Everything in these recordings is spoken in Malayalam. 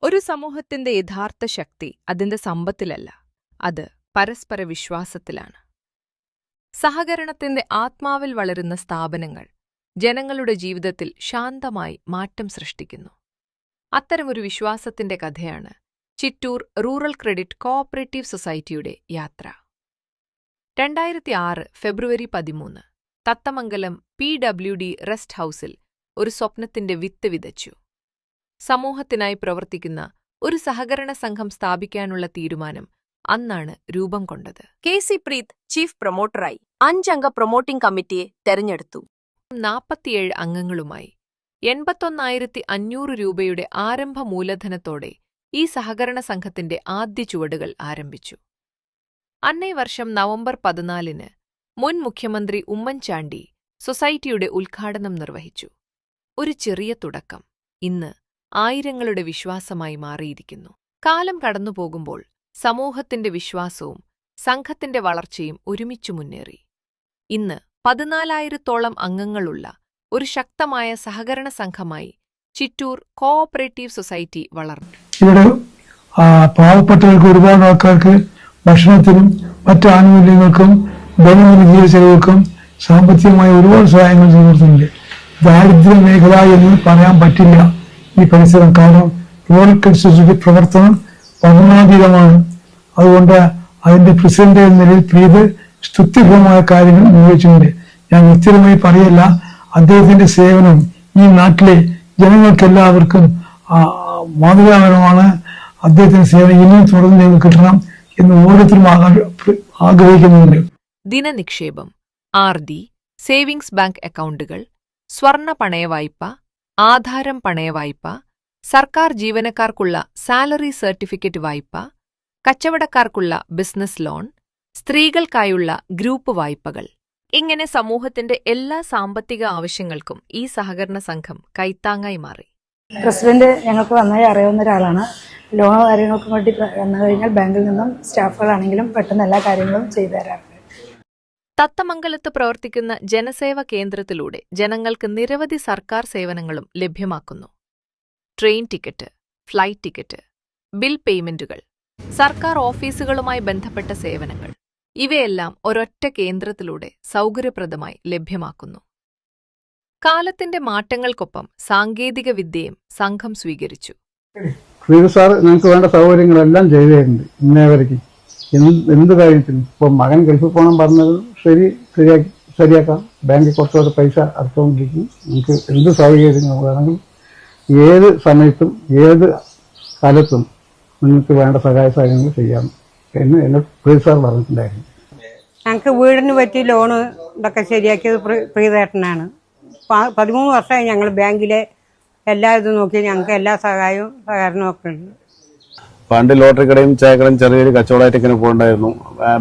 ഒരു സമൂഹത്തിന്റെ യഥാർത്ഥ ശക്തി അതിന്റെ സമ്പത്തിലല്ല, അത് പരസ്പര വിശ്വാസത്തിലാണ്. സഹകരണത്തിന്റെ ആത്മാവിൽ വളരുന്ന സ്ഥാപനങ്ങൾ ജനങ്ങളുടെ ജീവിതത്തിൽ ശാന്തമായി മാറ്റം സൃഷ്ടിക്കുന്നു. അത്തരമൊരു വിശ്വാസത്തിന്റെ കഥയാണ് ചിറ്റൂർ റൂറൽ ക്രെഡിറ്റ് കോഓപ്പറേറ്റീവ് സൊസൈറ്റിയുടെ യാത്ര. 2006 ഫെബ്രുവരി 13 തത്തമംഗലം PWD റെസ്റ്റ് ഹൌസിൽ ഒരു സ്വപ്നത്തിന്റെ വിത്ത് വിതച്ചു. സമൂഹത്തിനായി പ്രവർത്തിക്കുന്ന ഒരു സഹകരണ സംഘം സ്ഥാപിക്കാനുള്ള തീരുമാനം അന്നാണ് രൂപം കൊണ്ടത്. KC പ്രീത് ചീഫ് പ്രൊമോട്ടറായി 5 അംഗ പ്രൊമോട്ടിംഗ് കമ്മിറ്റിയെ തെരഞ്ഞെടുത്തു. 47 അംഗങ്ങളുമായി 81,500 രൂപയുടെ ആരംഭ മൂലധനത്തോടെ ഈ സഹകരണ സംഘത്തിന്റെ ആദ്യ ചുവടുകൾ ആരംഭിച്ചു. അന്നേ വർഷം നവംബർ 14 മുൻ മുഖ്യമന്ത്രി ഉമ്മൻചാണ്ടി സൊസൈറ്റിയുടെ ഉദ്ഘാടനം നിർവഹിച്ചു. ഒരു ചെറിയ തുടക്കം ഇന്ന് ആയിരങ്ങളുടെ വിശ്വാസമായി മാറിയിരിക്കുന്നു. കാലം കടന്നുപോകുമ്പോൾ സമൂഹത്തിന്റെ വിശ്വാസവും സംഘത്തിന്റെ വളർച്ചയും ഒരുമിച്ചു മുന്നേറി. ഇന്ന് 14,000-ഓളം അംഗങ്ങളുള്ള ഒരു ശക്തമായ സഹകരണ സംഘമായി ചിറ്റൂർ കോഓപ്പറേറ്റീവ് സൊസൈറ്റി വളർന്നു. ഇവിടെ പാവപ്പെട്ടവർക്ക് ഒരുപാട് ആൾക്കാർക്ക് ഭക്ഷണത്തിനും മറ്റു ആനുകൂല്യങ്ങൾക്കും ദൈനംദിന ജീവിത ചെലവുകൾക്കും സാമ്പത്തികമായ ഒരുപാട് സഹായങ്ങൾ ചെയ്യുന്നുണ്ട്. ദാരിദ്ര്യ മേഖല എന്ന് പറയാൻ പറ്റില്ല ഈ പരിസരം. കാരണം റൂറൽ ക്രെഡിറ്റ് സൊസൈറ്റി പ്രവർത്തനം വർണ്ണാതീതമാണ്. അതുകൊണ്ട് അതിന്റെ പ്രസിഡന്റ് എന്ന നിലയിൽ പ്രീത് സ്തുത്യപൂർവമായ കാര്യങ്ങൾ നിർവഹിച്ചിട്ടുണ്ട്. ഞാൻ വ്യക്തിപരമായി പറയല്ല, അദ്ദേഹത്തിന്റെ സേവനം ഈ നാട്ടിലെ ജനങ്ങൾക്കെല്ലാവർക്കും മാതൃകാപരമാണ്. അദ്ദേഹത്തിന്റെ സേവനം ഇനിയും തുടർന്ന് ഞങ്ങൾക്ക് കിട്ടണം എന്ന് ഓരോരുത്തരും ആഗ്രഹിക്കുന്നുണ്ട്. ദിനനിക്ഷേപം, RD, സേവിങ്സ് ബാങ്ക് അക്കൗണ്ടുകൾ, സ്വർണ്ണ പണയവായ്പ, ആധാരം പണയവായ്പ, സർക്കാർ ജീവനക്കാർക്കുള്ള സാലറി സർട്ടിഫിക്കറ്റ് വായ്പ, കച്ചവടക്കാർക്കുള്ള ബിസിനസ് ലോൺ, സ്ത്രീകൾക്കായുള്ള ഗ്രൂപ്പ് വായ്പകൾ, ഇങ്ങനെ സമൂഹത്തിന്റെ എല്ലാ സാമ്പത്തിക ആവശ്യങ്ങൾക്കും ഈ സഹകരണ സംഘം കൈത്താങ്ങായി മാറി. പ്രസിഡന്റ് ഞങ്ങൾക്ക് നന്നായി അറിയാവുന്ന ഒരാളാണ്. ലോണോ കാര്യങ്ങൾക്കും വേണ്ടി വന്നു കഴിഞ്ഞാൽ ബാങ്കിൽ നിന്നും സ്റ്റാഫുകളാണെങ്കിലും പെട്ടെന്ന് എല്ലാ കാര്യങ്ങളും ചെയ്തു തരാറുണ്ട്. തത്തമംഗലത്ത് പ്രവർത്തിക്കുന്ന ജനസേവ കേന്ദ്രത്തിലൂടെ ജനങ്ങൾക്ക് നിരവധി സർക്കാർ സേവനങ്ങളും ലഭ്യമാക്കുന്നു. Train ticket, flight ticket, bill പേയ്മെന്റുകൾ, സർക്കാർ ഓഫീസുകളുമായി ബന്ധപ്പെട്ട സേവനങ്ങൾ, ഇവയെല്ലാം ഒരൊറ്റ കേന്ദ്രത്തിലൂടെ സൗകര്യപ്രദമായി ലഭ്യമാക്കുന്നു. കാലത്തിന്റെ മാറ്റങ്ങൾക്കൊപ്പം സാങ്കേതിക വിദ്യയും സംഘം സ്വീകരിച്ചു. സാർ ഞങ്ങൾക്ക് വേണ്ട സൗകര്യങ്ങളെല്ലാം ചെയ്തിട്ടുണ്ട്. ഇന്നേവരേക്കും എന്ത് കാര്യത്തിനും ഇപ്പം മകൻ ഗൾഫിൽ പോകണം പറഞ്ഞത് ശരിയാക്കാം. ബാങ്കിൽ കുറച്ചുകൂടെ പൈസ അടച്ചുകൊണ്ടിരിക്കും. നമുക്ക് എന്ത് സൗകര്യങ്ങൾ വേണമെങ്കിലും ഏത് സമയത്തും ഏത് കാലത്തും നിങ്ങൾക്ക് വേണ്ട സഹായ സഹായങ്ങൾ ചെയ്യാം എന്ന് എന്നെ പ്രീത് സാർ പറഞ്ഞിട്ടുണ്ടായിരുന്നു. ഞങ്ങൾക്ക് വീടിന് പറ്റി ലോണ് ഇതൊക്കെ ശരിയാക്കിയത് പ്രീതേട്ടനാണ്. 13 വർഷമായി ഞങ്ങൾ ബാങ്കിലെ എല്ലാ ഇതും നോക്കി ഞങ്ങൾക്ക് എല്ലാ സഹകരണവും ഒക്കെ ഉണ്ട്. പണ്ട് ലോട്ടറി കടയും ചായക്കടയും ചെറിയൊരു കച്ചവടമായിട്ട് ഇങ്ങനെ പോകണ്ടായിരുന്നു.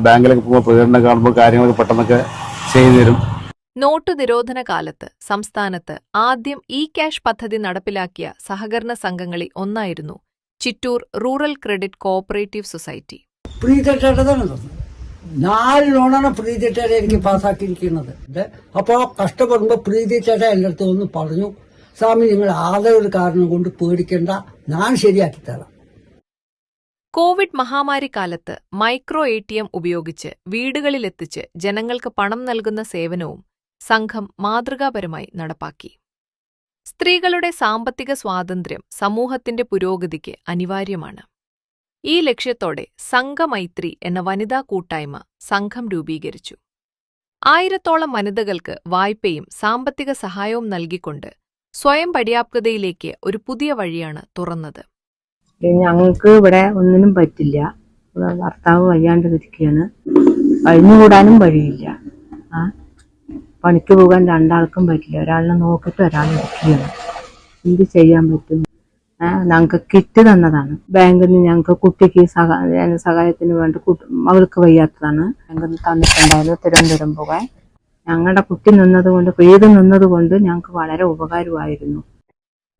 ബാങ്കിലൊക്കെ പോകുമ്പോൾ പ്രകടനം കാണുമ്പോൾ കാര്യങ്ങളൊക്കെ പെട്ടെന്നൊക്കെ ചെയ്തു തരും. നോട്ടു നിരോധന കാലത്ത് സംസ്ഥാനത്ത് ആദ്യം ക്യാഷ് പദ്ധതി നടപ്പിലാക്കിയ സഹകരണ സംഘങ്ങളിൽ ഒന്നായിരുന്നു Chittur rural credit cooperative society. പ്രീതിട്ടതാണ് 4 ലോണാണ് പ്രീതിട്ട എനിക്ക് പാസ്സാക്കിയിരിക്കുന്നത്. അപ്പോൾ കഷ്ടപ്പെടുമ്പോൾ പ്രീതിട്ട എൻ്റെ അടുത്ത് ഒന്ന് പറഞ്ഞു, സ്വാമി നിങ്ങൾ ആദരവ് കാരണം കൊണ്ട് പേടിക്കേണ്ട, ഞാൻ ശരിയാക്കി തരാം. കോവിഡ് മഹാമാരി കാലത്ത് മൈക്രോ ATM ഉപയോഗിച്ച് വീടുകളിലെത്തിച്ച് ജനങ്ങൾക്ക് പണം നൽകുന്ന സേവനവും സംഘം മാതൃകാപരമായി നടപ്പാക്കി. സ്ത്രീകളുടെ സാമ്പത്തിക സ്വാതന്ത്ര്യം സമൂഹത്തിന്റെ പുരോഗതിക്ക് അനിവാര്യമാണ്. ഈ ലക്ഷ്യത്തോടെ സംഘമൈത്രി എന്ന വനിതാ കൂട്ടായ്മ സംഘം രൂപീകരിച്ചു. 1000-ഓളം വനിതകൾക്ക് വായ്പയും സാമ്പത്തിക സഹായവും നൽകിക്കൊണ്ട് സ്വയം പര്യാപ്തതയിലേക്ക് ഒരു പുതിയ വഴിയാണ് തുറന്നത്. ഞങ്ങൾക്ക് ഇവിടെ ഒന്നിനും പറ്റില്ല. ഭർത്താവ് വയ്യാണ്ട് ഇരിക്കുകയാണ്. കഴിഞ്ഞുകൂടാനും വഴിയില്ല. പണിക്ക് പോകാൻ 2 ആൾക്കും പറ്റില്ല. ഒരാളിനെ നോക്കിയിട്ട് ഒരാൾ ഇരിക്കുകയാണ്. എന്ത് ചെയ്യാൻ പറ്റും? ഞങ്ങൾക്ക് കിറ്റ് തന്നതാണ് ബാങ്കിൽ നിന്ന്. ഞങ്ങൾക്ക് കുട്ടിക്ക് സഹായത്തിന് വേണ്ടി മകൾക്ക് വയ്യാത്തതാണ് ഞങ്ങൾക്ക് തന്നിട്ടുണ്ടായിരുന്നു തിരുവനന്തപുരം പോകാൻ. ഞങ്ങളുടെ കുട്ടി നിന്നതുകൊണ്ട് പ്രീതി നിന്നതുകൊണ്ട് ഞങ്ങൾക്ക് വളരെ ഉപകാരമായിരുന്നു.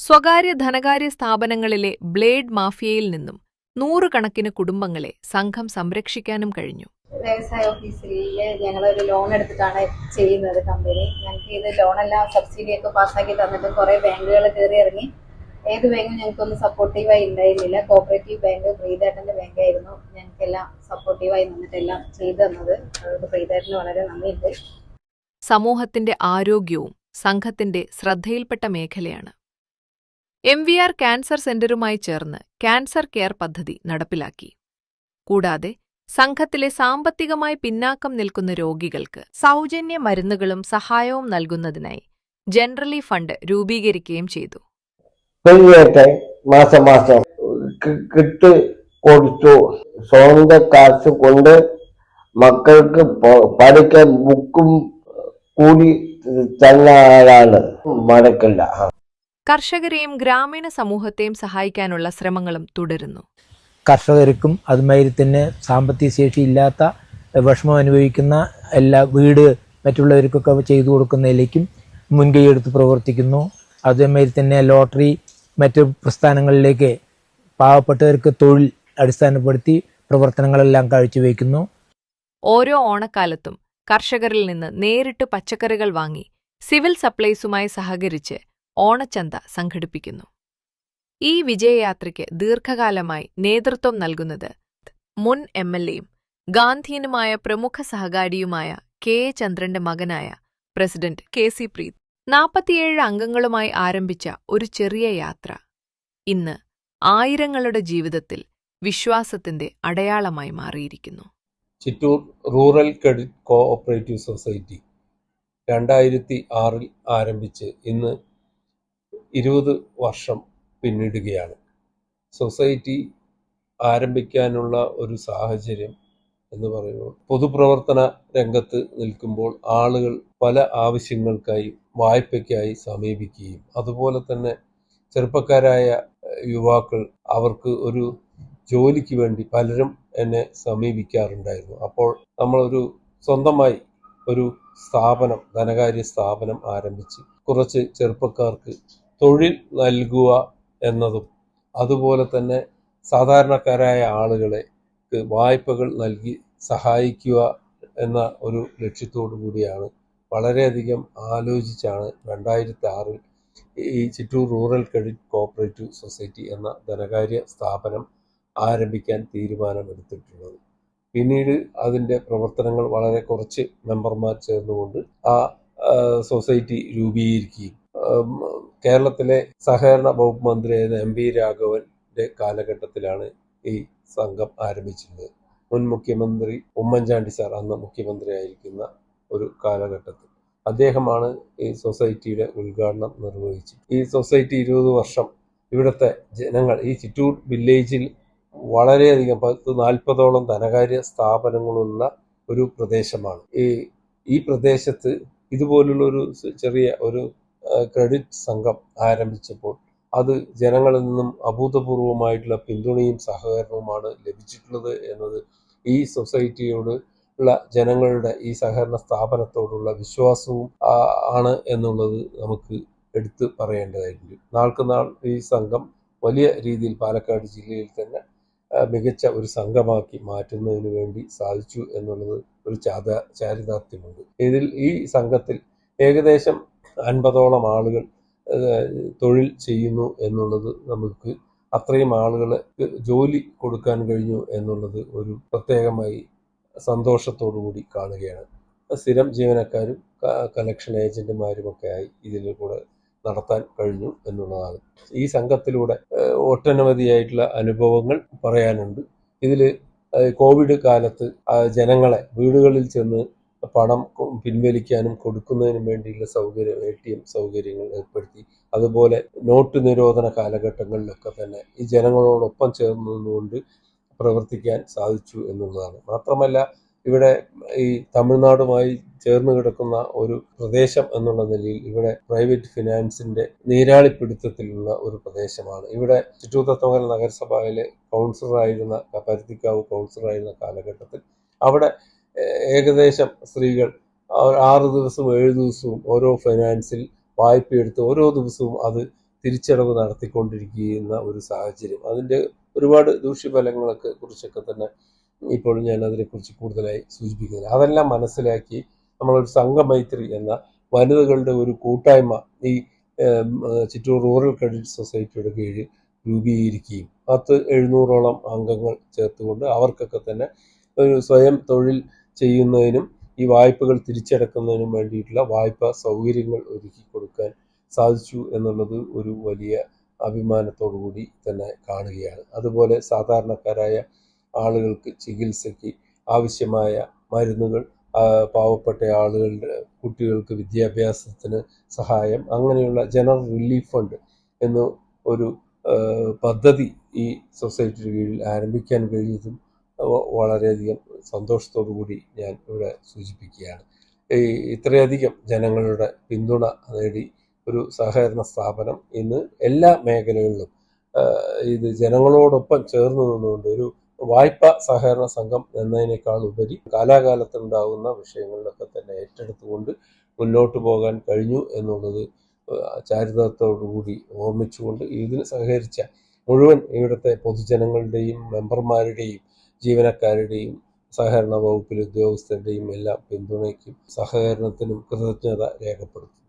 സ്വകാര്യ ധനകാര്യ സ്ഥാപനങ്ങളിലെ ബ്ലേഡ് മാഫിയയിൽ നിന്നും 100 കണക്കിന് കുടുംബങ്ങളെ സംഘം സംരക്ഷിക്കാനും കഴിഞ്ഞു. വ്യവസായ ഓഫീസിൽ ഞങ്ങളൊരു ലോൺ എടുത്തിട്ടാണ് ചെയ്യുന്നത് കമ്പനി. ഞങ്ങൾക്ക് ഇത് ലോണെല്ലാം സബ്സിഡിയൊക്കെ പാസ്സാക്കി തന്നിട്ട് കുറെ ബാങ്കുകൾ കയറി ഇറങ്ങി ഏത് ബാങ്കും ഞങ്ങൾക്കൊന്നും സപ്പോർട്ടീവായി ഉണ്ടായിരുന്നില്ല. കോപ്പറേറ്റീവ് ബാങ്ക് പ്രീതേട്ടന്റെ ബാങ്കായിരുന്നു ഞങ്ങൾക്കെല്ലാം സപ്പോർട്ടീവായി നിന്നിട്ടെല്ലാം ചെയ്തു തന്നത്. അതുകൊണ്ട് പ്രീതേട്ടന് വളരെ നന്ദിയുണ്ട്. സമൂഹത്തിന്റെ ആരോഗ്യവും സംഘത്തിന്റെ ശ്രദ്ധയിൽപ്പെട്ട മേഖലയാണ്. MVR ക്യാൻസർ സെന്ററുമായി ചേർന്ന് ക്യാൻസർ കെയർ പദ്ധതി നടപ്പിലാക്കി. കൂടാതെ സംഘത്തിലെ സാമ്പത്തികമായി പിന്നാക്കം നിൽക്കുന്ന രോഗികൾക്ക് സൗജന്യ മരുന്നുകളും സഹായവും നൽകുന്നതിനായി ജനറലി ഫണ്ട് രൂപീകരിക്കുകയും ചെയ്തു. പെരിയൊക്കെ മാസം കിട്ട് കൊടുത്തു. സ്വന്തം കാശ് കൊണ്ട് മക്കൾക്ക് പഠിക്കാൻ ബുക്കും കൂടി തന്ന ആളാണ്. മടക്കില്ല. കർഷകരെയും ഗ്രാമീണ സമൂഹത്തെയും സഹായിക്കാനുള്ള ശ്രമങ്ങളും തുടരുന്നു. കർഷകർക്കും അതുമാതിരി തന്നെ സാമ്പത്തിക ശേഷി ഇല്ലാത്ത വിഷമം അനുഭവിക്കുന്ന എല്ലാ വീട് മറ്റുള്ളവർക്കൊക്കെ ചെയ്തു കൊടുക്കുന്നതിലേക്കും മുൻകൈയെടുത്ത് പ്രവർത്തിക്കുന്നു. അതേമാതിരി തന്നെ ലോട്ടറി മറ്റ് പ്രസ്ഥാനങ്ങളിലേക്ക് പാവപ്പെട്ടവർക്ക് തൊഴിൽ അടിസ്ഥാനപ്പെടുത്തി പ്രവർത്തനങ്ങളെല്ലാം കാഴ്ചവെക്കുന്നു. ഓരോ ഓണക്കാലത്തും കർഷകരിൽ നിന്ന് നേരിട്ട് പച്ചക്കറികൾ വാങ്ങി സിവിൽ സപ്ലൈസുമായി സഹകരിച്ച് ഓണച്ചന്ത സംഘടിപ്പിക്കുന്നു. ഈ വിജയയാത്രയ്ക്ക് ദീർഘകാലമായി നേതൃത്വം നൽകുന്നത് മുൻ MLAയും ഗാന്ധിയനുമായ പ്രമുഖ സഹകാരിയുമായ KA ചന്ദ്രന്റെ മകനായ പ്രസിഡന്റ് KC പ്രീത്. 47 അംഗങ്ങളുമായി ആരംഭിച്ച ഒരു ചെറിയ യാത്ര ഇന്ന് ആയിരങ്ങളുടെ ജീവിതത്തിൽ വിശ്വാസത്തിന്റെ അടയാളമായി മാറിയിരിക്കുന്നു. Chittur rural credit cooperative society 2006 ആരംഭിച്ച് ഇന്ന് 20 വർഷം പിന്നിടുകയാണ്. സൊസൈറ്റി ആരംഭിക്കാനുള്ള ഒരു സാഹചര്യം എന്ന് പറയുമ്പോൾ പൊതുപ്രവർത്തന രംഗത്ത് നിൽക്കുമ്പോൾ ആളുകൾ പല ആവശ്യങ്ങൾക്കായി വായ്പയ്ക്കായി സമീപിക്കുകയും അതുപോലെ തന്നെ ചെറുപ്പക്കാരായ യുവാക്കൾ അവർക്ക് ഒരു ജോലിക്ക് വേണ്ടി പലരും എന്നെ സമീപിക്കാറുണ്ടായിരുന്നു. അപ്പോൾ നമ്മളൊരു സ്വന്തമായി ഒരു സ്ഥാപനം, ധനകാര്യ സ്ഥാപനം ആരംഭിച്ച് കുറച്ച് ചെറുപ്പക്കാർക്ക് തൊഴിൽ നൽകുക എന്നതും അതുപോലെ തന്നെ സാധാരണക്കാരായ ആളുകളെ വായ്പകൾ നൽകി സഹായിക്കുക എന്ന ഒരു ലക്ഷ്യത്തോടു കൂടിയാണ് വളരെയധികം ആലോചിച്ചാണ് 2006 ഈ Chittur rural credit cooperative society എന്ന ധനകാര്യ സ്ഥാപനം ആരംഭിക്കാൻ തീരുമാനമെടുത്തിട്ടുള്ളത്. പിന്നീട് അതിൻ്റെ പ്രവർത്തനങ്ങൾ വളരെ കുറച്ച് മെമ്പർമാർ ചേർന്നുകൊണ്ട് ആ സൊസൈറ്റി രൂപീകരിക്കുകയും കേരളത്തിലെ സഹകരണ വകുപ്പ് മന്ത്രിയായിരുന്ന MV രാഘവന്റെ കാലഘട്ടത്തിലാണ് ഈ സംഘം ആരംഭിച്ചിരുന്നത്. മുൻ മുഖ്യമന്ത്രി ഉമ്മൻചാണ്ടി സാർ അന്ന് മുഖ്യമന്ത്രിയായിരിക്കുന്ന ഒരു കാലഘട്ടത്തിൽ അദ്ദേഹമാണ് ഈ സൊസൈറ്റിയുടെ ഉദ്ഘാടനം നിർവഹിച്ചത്. ഈ സൊസൈറ്റി 20 വർഷം ഇവിടുത്തെ ജനങ്ങൾ ഈ ചിറ്റൂർ വില്ലേജിൽ വളരെയധികം 40-ഓളം ധനകാര്യ സ്ഥാപനങ്ങളുള്ള ഒരു പ്രദേശമാണ്. ഈ പ്രദേശത്ത് ഇതുപോലുള്ള ഒരു ചെറിയ ഒരു ക്രെഡിറ്റ് സംഘം ആരംഭിച്ചപ്പോൾ അത് ജനങ്ങളിൽ നിന്നും അഭൂതപൂർവമായിട്ടുള്ള പിന്തുണയും സഹകരണവുമാണ് ലഭിച്ചിട്ടുള്ളത് എന്നത് ഈ സൊസൈറ്റിയോട് ഉള്ള ജനങ്ങളുടെ ഈ സഹകരണ സ്ഥാപനത്തോടുള്ള വിശ്വാസവും ആണ് എന്നുള്ളത് നമുക്ക് എടുത്തു പറയേണ്ടതായിട്ടുണ്ട്. നാൾക്കുനാൾ ഈ സംഘം വലിയ രീതിയിൽ പാലക്കാട് ജില്ലയിൽ തന്നെ മികച്ച ഒരു സംഘമാക്കി മാറ്റുന്നതിന് വേണ്ടി സാധിച്ചു എന്നുള്ളത് ഒരു ചാരിതാർത്ഥ്യമുണ്ട്. ഈ സംഘത്തിൽ ഏകദേശം 50ഓളം ആളുകൾ തൊഴിൽ ചെയ്യുന്നു എന്നുള്ളത് നമുക്ക് അത്രയും ആളുകൾക്ക് ജോലി കൊടുക്കാൻ കഴിഞ്ഞു എന്നുള്ളത് ഒരു പ്രത്യേകമായി സന്തോഷത്തോടു കൂടി കാണുകയാണ്. സ്ഥിരം ജീവനക്കാരും കലക്ഷൻ ഏജന്റുമാരുമൊക്കെ ആയി ഇതിൽ കൂടെ നടത്താൻ കഴിഞ്ഞു എന്നുള്ളതാണ്. ഈ സംഘത്തിലൂടെ ഒട്ടനവധിയായിട്ടുള്ള അനുഭവങ്ങൾ പറയാനുണ്ട്. ഇതിൽ കോവിഡ് കാലത്ത് ജനങ്ങളെ വീടുകളിൽ ചെന്ന് പണം പിൻവലിക്കാനും കൊടുക്കുന്നതിനും വേണ്ടിയുള്ള സൗകര്യം ATM സൗകര്യങ്ങൾ ഏർപ്പെടുത്തി. അതുപോലെ നോട്ട് നിരോധന കാലഘട്ടങ്ങളിലൊക്കെ തന്നെ ഈ ജനങ്ങളോടൊപ്പം ചേർന്ന് നിന്നുകൊണ്ട് പ്രവർത്തിക്കാൻ സാധിച്ചു എന്നുള്ളതാണ്. മാത്രമല്ല ഇവിടെ ഈ തമിഴ്നാടുമായി ചേർന്ന് കിടക്കുന്ന ഒരു പ്രദേശം എന്നുള്ള നിലയിൽ ഇവിടെ പ്രൈവറ്റ് ഫിനാൻസിന്റെ നീരാളിപ്പിടുത്തത്തിലുള്ള ഒരു പ്രദേശമാണ്. ഇവിടെ ചിറ്റൂർ തത്തമംഗലം നഗരസഭയിലെ കൗൺസിലറായിരുന്ന പരുത്തിക്കാവ് കൗൺസിലറായിരുന്ന കാലഘട്ടത്തിൽ അവിടെ ഏകദേശം സ്ത്രീകൾ 6 ദിവസവും 7 ദിവസവും ഓരോ ഫൈനാൻസിൽ വായ്പയെടുത്ത് ഓരോ ദിവസവും അത് തിരിച്ചടവ് നടത്തിക്കൊണ്ടിരിക്കുന്ന ഒരു സാഹചര്യം. അതിൻ്റെ ഒരുപാട് ദൂഷ്യഫലങ്ങളൊക്കെ കുറിച്ചൊക്കെ തന്നെ ഇപ്പോൾ ഞാൻ അതിനെക്കുറിച്ച് കൂടുതലായി സൂചിപ്പിക്കുന്നില്ല. അതെല്ലാം മനസ്സിലാക്കി നമ്മളൊരു സംഘമൈത്രി എന്ന വനിതകളുടെ ഒരു കൂട്ടായ്മ ഈ ചിറ്റൂർ റൂറൽ ക്രെഡിറ്റ് സൊസൈറ്റിയുടെ കീഴിൽ രൂപീകരിക്കുകയും 700-ഓളം അംഗങ്ങൾ ചേർത്തുകൊണ്ട് അവർക്കൊക്കെ തന്നെ ഒരു സ്വയം തൊഴിൽ ചെയ്യുന്നതിനും ഈ വായ്പകൾ തിരിച്ചടക്കുന്നതിനും വേണ്ടിയിട്ടുള്ള വായ്പാ സൗകര്യങ്ങൾ ഒരുക്കി കൊടുക്കാൻ സാധിച്ചു എന്നുള്ളത് ഒരു വലിയ അഭിമാനത്തോടു കൂടി തന്നെ കാണുകയാണ്. അതുപോലെ സാധാരണക്കാരായ ആളുകൾക്ക് ചികിത്സയ്ക്ക് ആവശ്യമായ മരുന്നുകൾ, പാവപ്പെട്ട ആളുകളുടെ കുട്ടികൾക്ക് വിദ്യാഭ്യാസത്തിന് സഹായം, അങ്ങനെയുള്ള ജനറൽ റിലീഫ് ഫണ്ട് എന്ന ഒരു പദ്ധതി ഈ സൊസൈറ്റിയുടെ കീഴിൽ ആരംഭിക്കാൻ കഴിഞ്ഞതും വളരെയധികം സന്തോഷത്തോടു കൂടി ഞാൻ ഇവിടെ സൂചിപ്പിക്കുകയാണ്. ഇത്രയധികം ജനങ്ങളുടെ പിന്തുണ നേടി ഒരു സഹകരണ സ്ഥാപനം ഇന്ന് എല്ലാ മേഖലകളിലും ഇത് ജനങ്ങളോടൊപ്പം ചേർന്ന് നിന്നുകൊണ്ട് ഒരു വായ്പാ സഹകരണ സംഘം എന്നതിനേക്കാൾ ഉപരി കാലാകാലത്തുണ്ടാകുന്ന വിഷയങ്ങളിലൊക്കെ തന്നെ ഏറ്റെടുത്തുകൊണ്ട് മുന്നോട്ട് പോകാൻ കഴിഞ്ഞു എന്നുള്ളത് ചാരിതാർത്ഥ്യത്തോടുകൂടി ഓർമ്മിച്ചുകൊണ്ട് ഇതിന് സഹകരിച്ച മുഴുവൻ ഇവിടുത്തെ പൊതുജനങ്ങളുടെയും മെമ്പർമാരുടെയും ജീവനക്കാരുടെയും സഹകരണ വകുപ്പിലെ ഉദ്യോഗസ്ഥരുടെയും എല്ലാം പിന്തുണയ്ക്കും സഹകരണത്തിനും കൃതജ്ഞത രേഖപ്പെടുത്തുന്നു.